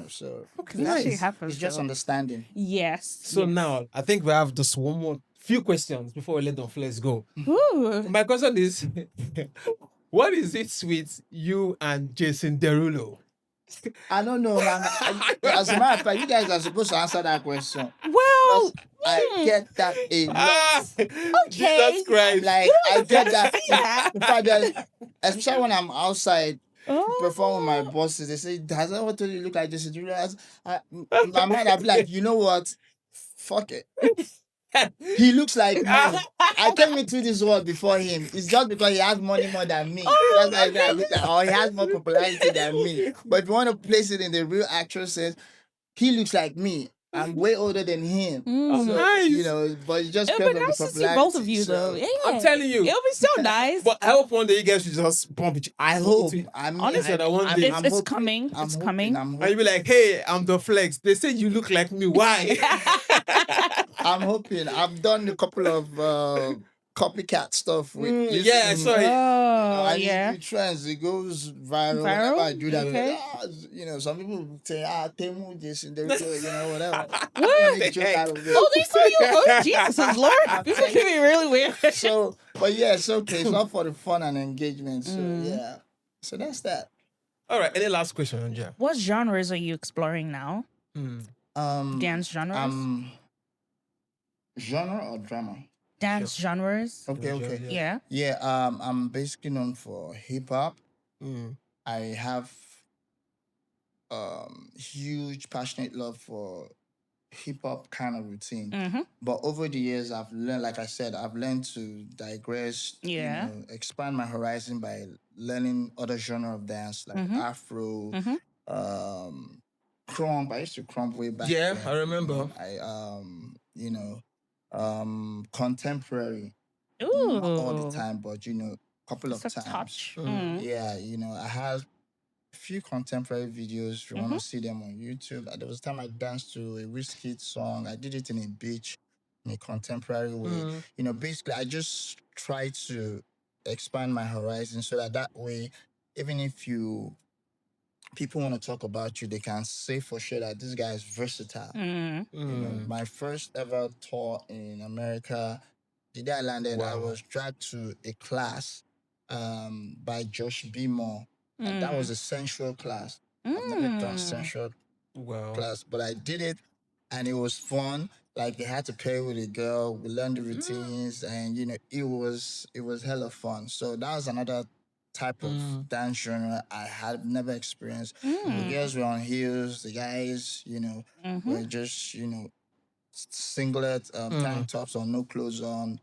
so That shit Nice. happens. it's just though. understanding. Yes. So yes. now I think we have just one more few questions before we let them flex go. Ooh. My question is, what is it with you and Jason Derulo? I don't know, man. As a matter of fact, you guys are supposed to answer that question. Well, I get that a lot. Jesus Christ. Like I get that. that. In fact, especially when I'm outside Oh. perform with my bosses, they say, "Does that what you look like?" This is realize. In my mind, I'll be like, you know what? Fuck it. He looks like me. I came into this world before him. It's just because he has money more than me. That's why I look like, or he has more popularity than me. But if you want to place it in the real actual sense, he looks like me. I'm way older than him. Oh, So, nice. but it just It depends would be on the nice to see popularity. both of you, though. So, Yeah. I'm telling you. It would be so nice. But I hope one day you guys should just bump each. I hope. Honestly, that one day. It's coming. It's coming. I'm And you be like, hey, I'm the flex. They say you look like me. Why? I'm hoping. I've done a couple of copycat stuff with you. Yeah, I saw it. Oh, I yeah. need trends. It goes viral. Viral? Whenever I do that, Okay. some people say, Temu this and whatever. What? Make joke out of it. Oh, they saw you. Oh, Jesus, Lord. People can be really weird. So, but yeah, it's okay. It's not for the fun and engagement. So yeah. So that's that. All right. Any last question, Anja? What genres are you exploring now? Dance genres? Genre or drama? Dance genres? Okay, okay. Yeah. Yeah, I'm basically known for hip hop. I have huge passionate love for hip hop kind of routine. Mm-hmm. But over the years, I've learned, like I said, I've learned to digress, Yeah. expand my horizon by learning other genre of dance like Afro, um, crump. I used to crump way back. Yeah, then. I remember. Contemporary. Ooh. Not all the time, but couple It's of a times. touch. Mm. Yeah, I have a few contemporary videos. If you want to see them on YouTube, there was a time I danced to a Wizkid song. I did it in a beach in a contemporary way. Basically, I just try to expand my horizon so that way, even if people want to talk about you, they can say for sure that this guy is versatile. My first ever tour in America, the day I landed, I was dragged to a class by Josh B. Moore. And that was a sensual class. I've never done sensual class, but I did it and it was fun. Like they had to pair with a girl, we learned the routines, and it was hella fun. So that was another type of dance genre I had never experienced. The girls were on heels, the guys, were just, singlet, tank tops or no clothes on,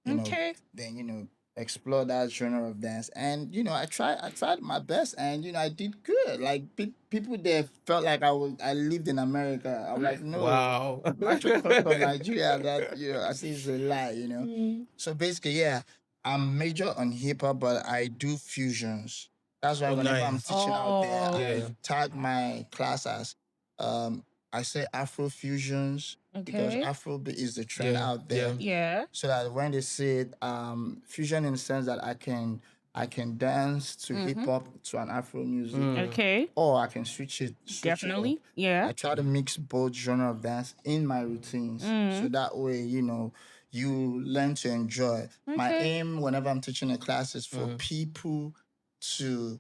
Okay. then explore that genre of dance. And I tried my best, and I did good. Like people there felt like I lived in America. I'm like, no, Wow. I'm actually from Nigeria. That I see it's a lie, So basically, yeah, I'm major on hip hop, but I do fusions. That's why whenever I'm Nice. teaching out there, Oh. I Yeah. tag my class as I say Afro fusions because Okay. Afro is the trend Yeah, out there. Yeah. So that when they say it, fusion in the sense that I can dance to hip hop to an Afro music, Okay. or I can switch it. Definitely. Up. Yeah. I try to mix both genre of dance in my routines, so that way you learn to enjoy. My Okay. aim whenever I'm teaching a class is for people to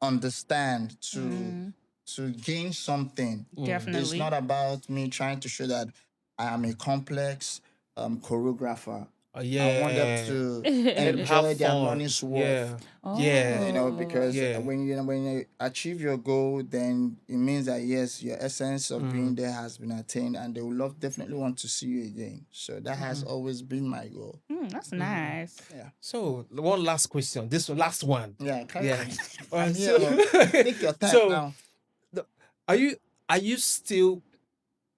understand, to gain something. It's Definitely. not about me trying to show that I am a complex choreographer. Yeah. I want them to Let 'em enjoy have their fun. money's worth. Yeah. Oh. Yeah. Because Yeah. when you achieve your goal, then it means that yes, your essence of being there has been attained, and they will definitely want to see you again. So that has always been my goal. That's nice. So one last question. This last one. Yeah, Yeah. I'm So- here. Take your time so, now. Are you still,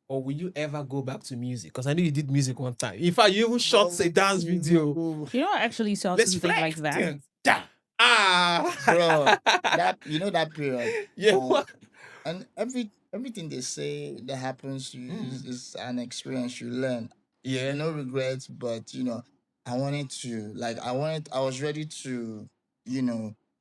or will you ever go back to music? Because I know you did music one time. In fact, you even shot a dance video. You know, I actually saw Let's something like flex. that. Da. Ah. Bro, that period. Yeah. And everything they say that happens to you is an experience you learn. Yeah. No regrets, but I was ready to,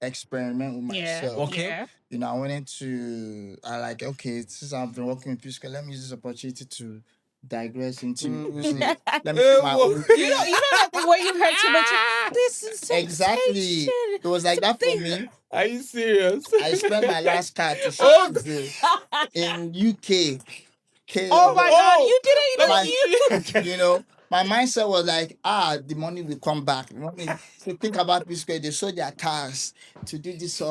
experiment with Yeah. myself. Okay. Yeah. I wanted to okay, since I've been working with Pisco, let me use this opportunity to digress into music. Let me do my own You know that where you heard too much. This is Exactly. It was like that for me. Are you serious? I spent my last card to Oh, show in UK. Oh my God! Oh. You didn't even you. My mindset was like, the money will come back. You know, so think about this way. They sold their cars to do this.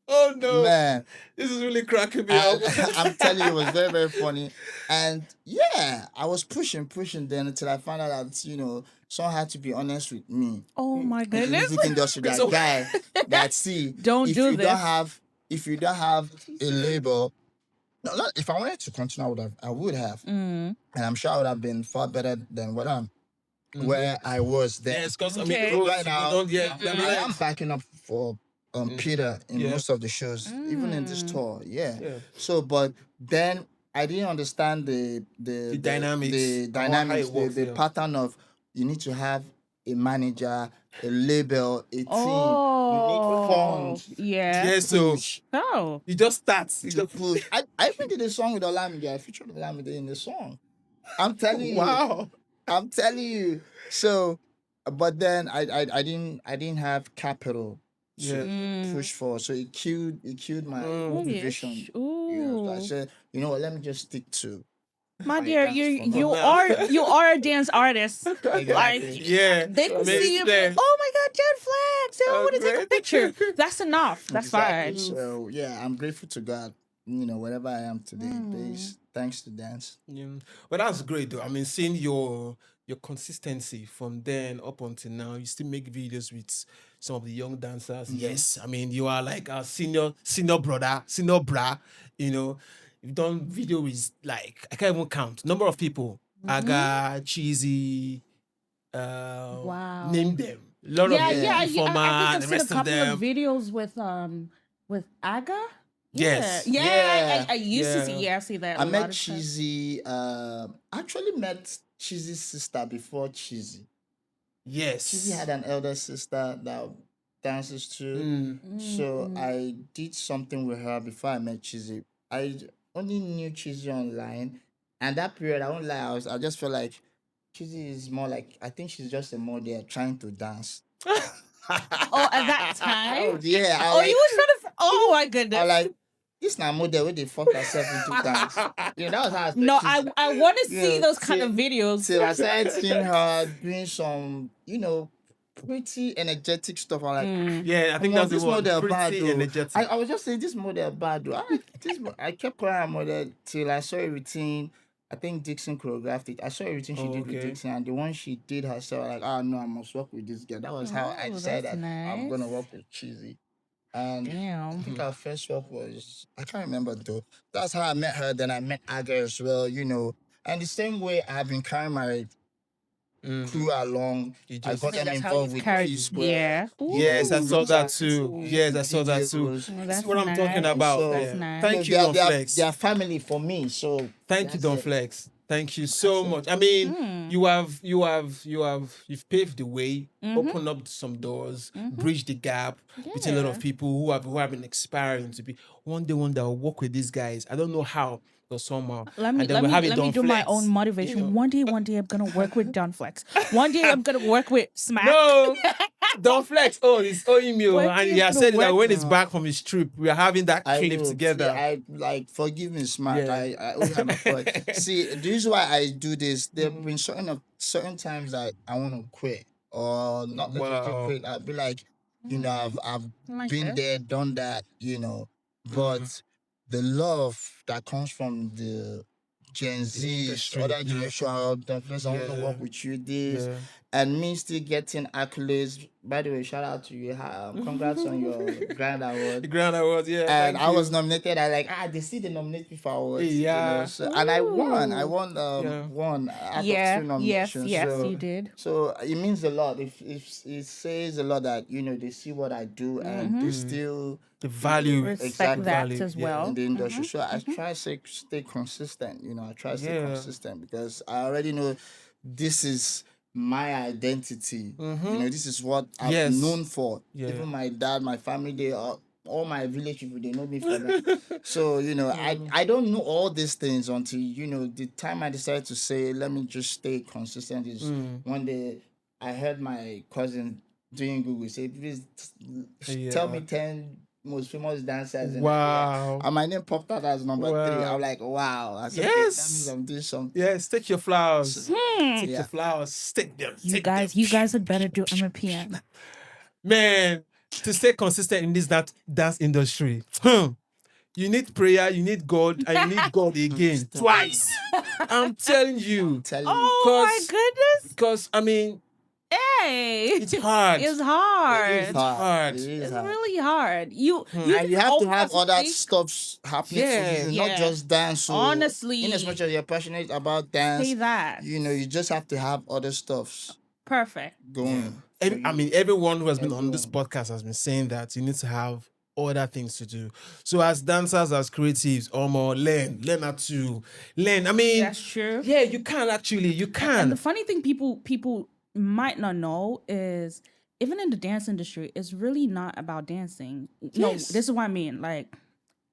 Oh no. Man, This is really cracking me up. I'm telling you, it was very, very funny. And yeah, I was pushing then until I found out that, someone had to be honest with me. Oh my In the goodness! music industry, that So- guy that Don't if do you this. if you don't have a label, no, if I wanted to continue, I would have, and I'm sure I would have been far better than where I was then. Yes, because I mean, Okay. Right now, I am backing up for Peter in Yeah. most of the shows, even in this tour. Yeah. Yeah. So, but then I didn't understand the dynamics, the how dynamics, it works, the yeah. pattern of you need to have a manager, a label, a team. Oh. You need funds. Yeah. Yeah, so Push. Oh. you just start. You To just push. I even did a song with Olamide. I featured Olamide in the song. I'm telling you. wow. I'm telling you. So, but then I didn't have capital Yeah. push forward. So it killed my motivation. So I Ooh. said, you know what, let me just stick to My my dear, dance you for you now. are you are a dance artist. Like Exactly. Yeah. they can Makes see you. sense. Oh my God, Jen Flags! I Oh, want to take a great. picture. That's enough. That's Exactly. fine. So yeah, I'm grateful to God. Wherever I am today, based thanks to dance. Yeah. But that's great though. I mean, seeing your consistency from then up until now, you still make videos with some of the young dancers. Yes, I mean you are like a senior brother, senior bra. You know, you've done video with like I can't even count number of people. Aga, Cheesy, Wow. name them. A lot of Yeah, the Yeah. I think Informer, I've the seen a rest of couple of them. videos with Aga. Yeah, Yes. yeah. Yeah. I used to see. Yeah. Yeah, I see that I a lot met of stuff. Cheesy. Actually met Cheesy's sister before Cheesy. Cheesy Yes. had an elder sister that dances too. Mm. So I did something with her before I met Cheesy. I only knew Cheesy online, and that period I won't lie, I just felt like Cheesy is more like I think she's just a model trying to dance. Oh, at that time. Oh yeah, Oh, you was trying to. Oh my I goodness. like this now model where they fuck herself into dance. That was how I No, started. I want to see those kind till, of videos. till I started seeing her doing some, pretty energetic stuff. I'm like, Yeah, I think well, that's the this one. model bad Pretty though. energetic. I was just saying this model bad though. I kept calling her model till I saw a routine. I think Dixon choreographed it. I saw everything she Oh, did with okay. Dixon, and the one she did herself, like, oh no, I must work with this girl. That was how I Oh, decided that's that I'm gonna nice. work with Cheesy. And I Damn. think our first work was I can't remember though. That's how I met her. Then I met Aga as well, And the same way I've been carrying my crew along. You I got just them That's how involved you've with P carried. Square, Yeah. Yes, I saw group that chats, too. Yes, I saw that too. videos. Oh, This is that's what I'm talking nice. about. So That's Yeah. nice. Thank you, they are, Don they are Flex. they are family for me. So Thank you, that's Don it. Flex. Thank you so That's it. much. I mean, you've paved the way, opened up some doors, bridged the gap between a lot of Yeah. people who have been aspiring to be. One day I'll work with these guys. I don't know how, but somehow. Let me And then let we me have it let me Don do my Flex. own motivation. One day I'm gonna work with Don Flex. One day I'm gonna work with Smack. No, Don Flex. Oh, he's owing me. One And day he I'm has gonna said that work. when he's back from his trip, we are having that I clip will. See, together. I like forgive me, smart. Yeah. I owe him a point. See, the reason why I do this, there have been certain times that I want to quit or not necessarily Wow. quit. I'd be like, I've Like been this. there, done that. But the love that comes from the Gen Zs, industry, other yeah. generation, I want to work with you. This and me still getting accolades. By the way, shout out to you. Congrats on your grand award. The Grand Award, yeah. And Thank I you. was nominated. I like they see they nominate me for awards, Yeah. So and I won. I Ooh. won Yeah. one out of Yeah. two Yes. nominations. Yes. So You did. so it means a lot. If it says a lot that they see what I do and they still The value. Respect that Value, as yeah. well. in the industry. So I try to stay consistent. I try to stay Yeah. consistent because I already know this is my identity. This is what I'm Yes. known for. Yeah. Even my dad, my family, all my village people, they know me for that. So I don't know all these things until the time I decided to say let me just stay consistent is one day I heard my cousin doing Google say please tell me 10 most famous dancers in Nigeria. Wow. And my name popped out as number 3. Wow. I'm like, wow. I said, okay, that Yes. means I'm doing something. Yes, take your flowers. Take Yeah. your flowers. Stick them. You take guys, them. you guys had better do MPN. Man, to stay consistent in this dance industry, you need prayer, you need God, and you need God again twice. I'm telling you. Tell you. Oh my goodness! Because I mean, Hey, it's hard. It's hard. It is hard. It is It's hard. really hard. You And you have to have almost other think- stuff happening Yeah. for you, not Yeah. just dance. So Honestly. in as much as you're passionate about dance, Say that. you just have to have other stuffs Perfect. going. I mean, everyone who has been on this Everyone. podcast has been saying that you need to have other things to do. So as dancers, as creatives, learn how to learn. I mean, That's true. yeah, you can actually, you can. And the funny thing people might not know is even in the dance industry, it's really not about dancing. No, Yes. this is what I mean. Like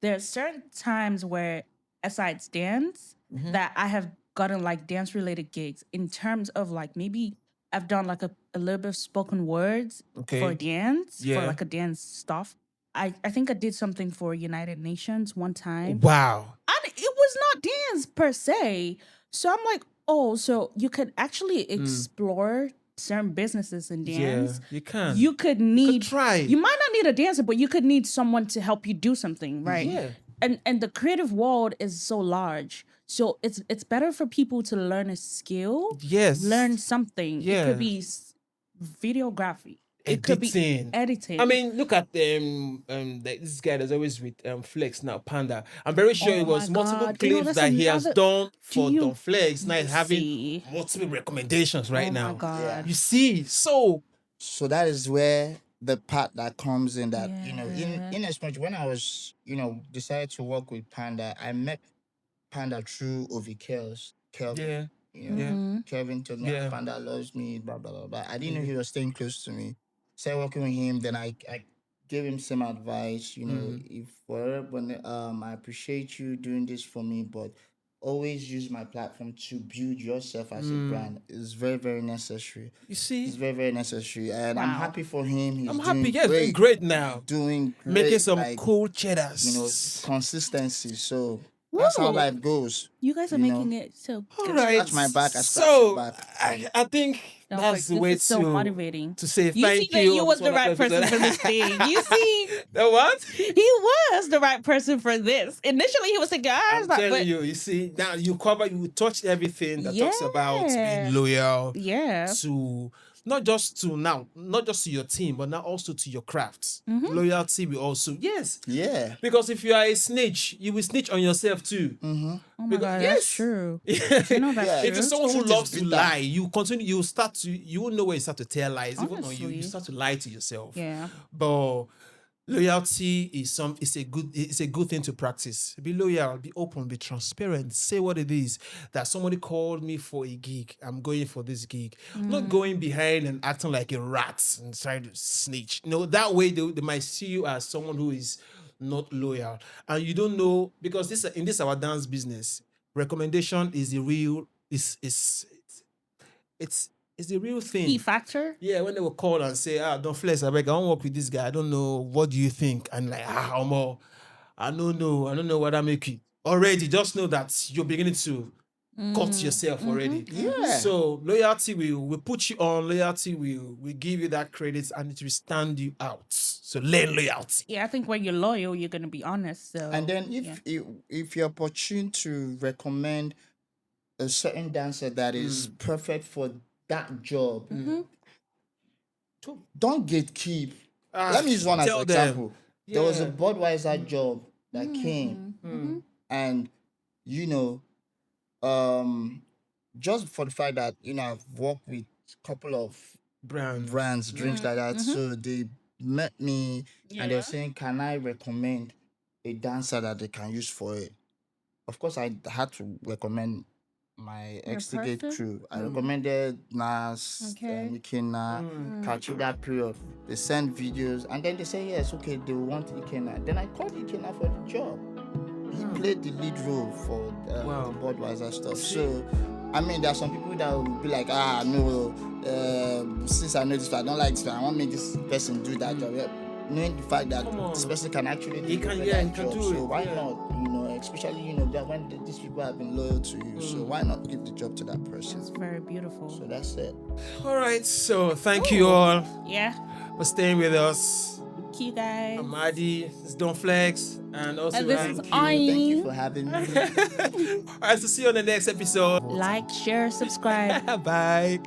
there's certain times where besides dance that I have gotten like dance related gigs in terms of like maybe I've done like a little bit of spoken words Okay. for dance, Yeah. for like a dance stuff. I think I did something for United Nations one time. Wow. And it was not dance per se. So I'm like, oh, so you could actually explore certain businesses in dance. Yeah, you can. You could need try. You might not need a dancer, but you could need someone to help you do something, right? Yeah. And the creative world is so large. So it's better for people to learn a skill. Yes. Learn something. It Yeah. could be videography. It could be editing. I mean, look at this guy that's always with Flex now, Panda. I'm very sure Oh it was my multiple God. You know, clips that's that he has another- done for you- Don Flex. Now he's having see? multiple recommendations right Oh now. my God. Yeah. You see, so So that is where the part that comes in that, Yeah. in as much when I was, decided to work with Panda, I met Panda through Ovi Kelvin. yeah, Mm-hmm. Kelvin told me, Yeah. Panda loves me, blah, blah, blah, blah. I didn't know he was staying close to me. Started working with him, then I gave him some advice, if when I appreciate you doing this for me, but always use my platform to build yourself as a brand. It's very, very necessary. you see, It's very, very necessary. And I'm Wow. happy for him. He's I'm doing happy. Yeah, great. doing great now. Doing great. Making some like, cool cheddars. consistency. So that's how Woo. life goes. You guys are You know. making it so All good. right. Scratch my back, I scratch So your back. I think No, that's the this way is so to motivating. to say You thank see that you. you was the right person for this thing. You see, The what? he was the right person for this. Initially, he was thinking, I'm but telling you. You see, now you touch everything that talks about Yeah. being loyal yeah, to not just to your team, but now also to your craft. Mm-hmm. Loyalty will also Yeah. because if you are a snitch, you will snitch on yourself too. Mm-hmm. oh my Because- God, yes. that's true. You know that's Yeah. true. If you're someone who Truth is loves to bitter. lie, you won't know where you start to tell lies. Even on you Honestly. start to lie to yourself. Yeah. But loyalty is a good thing to practice. Be loyal, be open, be transparent. Say what it is. That somebody called me for a gig. I'm going for this gig. Not going behind and acting like a rat and trying to snitch. That way they might see you as someone who is not loyal. And you don't know, because in this our dance business, recommendation is the real it's the real thing. Key factor. Yeah, when they will call and say, don't flex, I beg, I won't work with this guy. I don't know. What do you think? And like, Omo, I don't know what I make it. Already, just know that you're beginning to cut yourself already. Yeah. So loyalty will put you on, loyalty will give you that credit and it will stand you out. So learn loyalty. Yeah, I think when you're loyal, you're gonna be honest. So And then if you're opportune to recommend a certain dancer that is perfect for that job, don't gatekeep. Let me use one as tell an them. example. There was a Yeah. Budweiser job that came, and just for the fact that I've worked with a couple of brands, drinks like that, so they met me and they were saying, "Can I recommend a dancer that they can use for it?" Of course, I had to recommend my Extigate person? crew. I recommended Nas, Okay. Ikena, Kachi that period. They sent videos and then they say, yes, okay, they want Ikena. Then I called Ikena for the job. He played the lead role for the Budweiser stuff. So, I mean, there are some people that will be like, no, since I know this, I don't like this, I want to make this person do that job. Knowing the fact that this person can actually do that job, do so it, why not? Especially that when these people have been loyal to you, so why not give the job to that person? it's very beautiful. So that's it. All right. So thank you all Yeah. for staying with us. Thank you guys. I'm Adi, it's Don Flex, and also And this thank is you. Thank you Ayn. for having me. All right, so see you on the next episode. Like, share, subscribe. Bye.